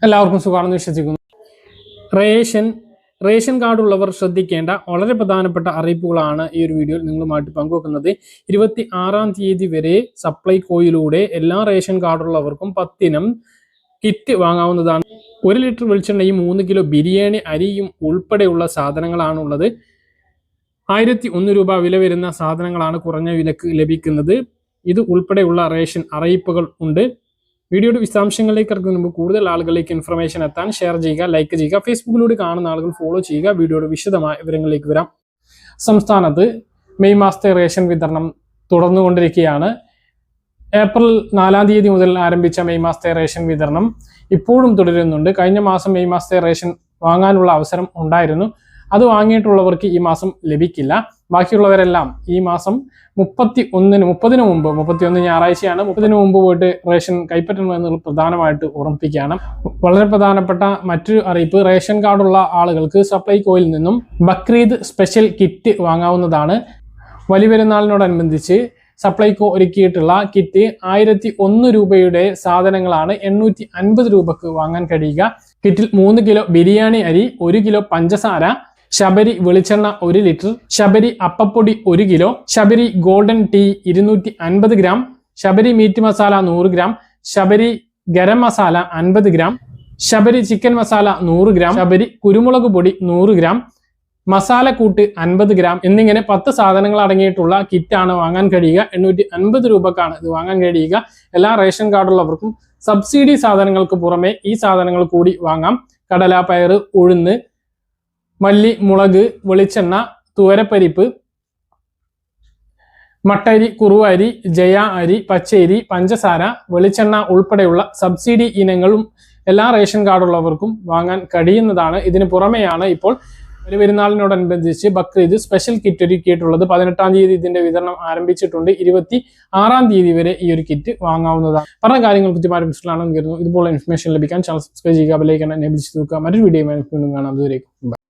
എല്ലാവർക്കും സുഖമാണെന്ന് വിശ്വസിക്കുന്നു. റേഷൻ കാർഡുള്ളവർ ശ്രദ്ധിക്കേണ്ട വളരെ പ്രധാനപ്പെട്ട അറിയിപ്പുകളാണ് ഈ ഒരു വീഡിയോയിൽ നിങ്ങളുമായിട്ട് പങ്കുവെക്കുന്നത്. 26-ാം തീയതി വരെ സപ്ലൈകോയിലൂടെ എല്ലാ റേഷൻ കാർഡുള്ളവർക്കും 10 ഇനം കിറ്റ് വാങ്ങാവുന്നതാണ്. 1 ലിറ്റർ വെളിച്ചെണ്ണയും 3 കിലോ ബിരിയാണി അരിയും ഉൾപ്പെടെയുള്ള സാധനങ്ങളാണുള്ളത്. 1001 രൂപ വില വരുന്ന സാധനങ്ങളാണ് കുറഞ്ഞ വിലക്ക് ലഭിക്കുന്നത്. ഇത് ഉൾപ്പെടെയുള്ള റേഷൻ അറിയിപ്പുകൾ ഉണ്ട്. വീഡിയോയുടെ വിശദാംശങ്ങളിലേക്ക് ഇറങ്ങുന്നതിന് മുമ്പ് കൂടുതൽ ആളുകളിലേക്ക് ഇൻഫർമേഷൻ എത്താൻ ഷെയർ ചെയ്യുക, ലൈക്ക് ചെയ്യുക. ഫേസ്ബുക്കിലൂടെ കാണുന്ന ആളുകൾ ഫോളോ ചെയ്യുക. വീഡിയോയുടെ വിശദമായ വിവരങ്ങളിലേക്ക് വരാം. സംസ്ഥാനത്ത് മെയ് മാസത്തെ റേഷൻ വിതരണം തുടർന്നുകൊണ്ടിരിക്കുകയാണ്. ഏപ്രിൽ 4-ാം തീയതി മുതൽ ആരംഭിച്ച മെയ് മാസത്തെ റേഷൻ വിതരണം ഇപ്പോഴും തുടരുന്നുണ്ട്. കഴിഞ്ഞ മാസം മെയ് മാസത്തെ റേഷൻ വാങ്ങാനുള്ള അവസരം ഉണ്ടായിരുന്നു. അത് വാങ്ങിയിട്ടുള്ളവർക്ക് ഈ മാസം ലഭിക്കില്ല. ബാക്കിയുള്ളവരെല്ലാം ഈ മാസം 30-ന് മുമ്പ് 31 ഞായറാഴ്ചയാണ്, 30-ന് മുമ്പ് പോയിട്ട് റേഷൻ കൈപ്പറ്റണമെന്നുള്ള പ്രധാനമായിട്ട് ഓർമ്മിപ്പിക്കുകയാണ്. വളരെ പ്രധാനപ്പെട്ട മറ്റൊരു അറിയിപ്പ്, റേഷൻ കാർഡുള്ള ആളുകൾക്ക് സപ്ലൈകോയിൽ നിന്നും ബക്രീദ് സ്പെഷ്യൽ കിറ്റ് വാങ്ങാവുന്നതാണ്. വലിയ പെരുന്നാളിനോടനുബന്ധിച്ച് സപ്ലൈകോ ഒരുക്കിയിട്ടുള്ള കിറ്റ് 1001 രൂപയുടെ സാധനങ്ങളാണ് 850 രൂപക്ക് വാങ്ങാൻ കഴിയുക. കിറ്റിൽ 3 കിലോ ബിരിയാണി അരി, 1 കിലോ പഞ്ചസാര, ശബരി വെളിച്ചെണ്ണ 1 ലിറ്റർ, ശബരി അപ്പപ്പൊടി 1 kilo, Sabari golden tea 250 gram, Sabari meat masala 100 gram, Sabari garam masala 50 gram, Sabari chicken masala 100 gram, Sabari കുരുമുളക് പൊടി 100 ഗ്രാം, മസാലക്കൂട്ട് 50 ഗ്രാം എന്നിങ്ങനെ 10 സാധനങ്ങൾ അടങ്ങിയിട്ടുള്ള കിറ്റാണ് വാങ്ങാൻ കഴിയുക. 850 രൂപക്കാണ് ഇത് വാങ്ങാൻ കഴിയുക. എല്ലാ റേഷൻ കാർഡുള്ളവർക്കും സബ്സിഡി സാധനങ്ങൾക്ക് പുറമെ ഈ സാധനങ്ങൾ കൂടി വാങ്ങാം. കടല, പയറ്, ഉഴുന്ന്, മല്ലി, മുളക്, വെളിച്ചെണ്ണ, തുവരപ്പരിപ്പ്, മട്ടരി, കുറുവരി, ജയ അരി, പച്ചരി, പഞ്ചസാര, വെളിച്ചെണ്ണ ഉൾപ്പെടെയുള്ള സബ്സിഡി ഇനങ്ങളും എല്ലാ റേഷൻ കാർഡുള്ളവർക്കും വാങ്ങാൻ കഴിയുന്നതാണ്. ഇതിന് പുറമെയാണ് ഇപ്പോൾ ഒരു പെരുന്നാളിനോടനുബന്ധിച്ച് ബക്രീദ് സ്പെഷ്യൽ കിറ്റ് ഒരുക്കിയിട്ടുള്ളത്. 18-ാം തീയതി ഇതിന്റെ വിതരണം ആരംഭിച്ചിട്ടുണ്ട്. 26-ാം തീയതി വരെ ഈ ഒരു കിറ്റ് വാങ്ങാവുന്നതാണ്. പറഞ്ഞ കാര്യങ്ങൾ കൃത്യമായി മനസ്സിലാണെന്ന് കരുതുന്നു. ഇതുപോലെ ഇൻഫർമേഷൻ ലഭിക്കാൻ ചാനൽ സബ്സ്ക്രൈബ് ചെയ്യുക, ബെൽ ഐക്കൺ എനേബിൾ ചെയ്ത് നോക്കുക. മറ്റൊരു വീഡിയോ വീണ്ടും കാണാം. അതുവരേക്കും.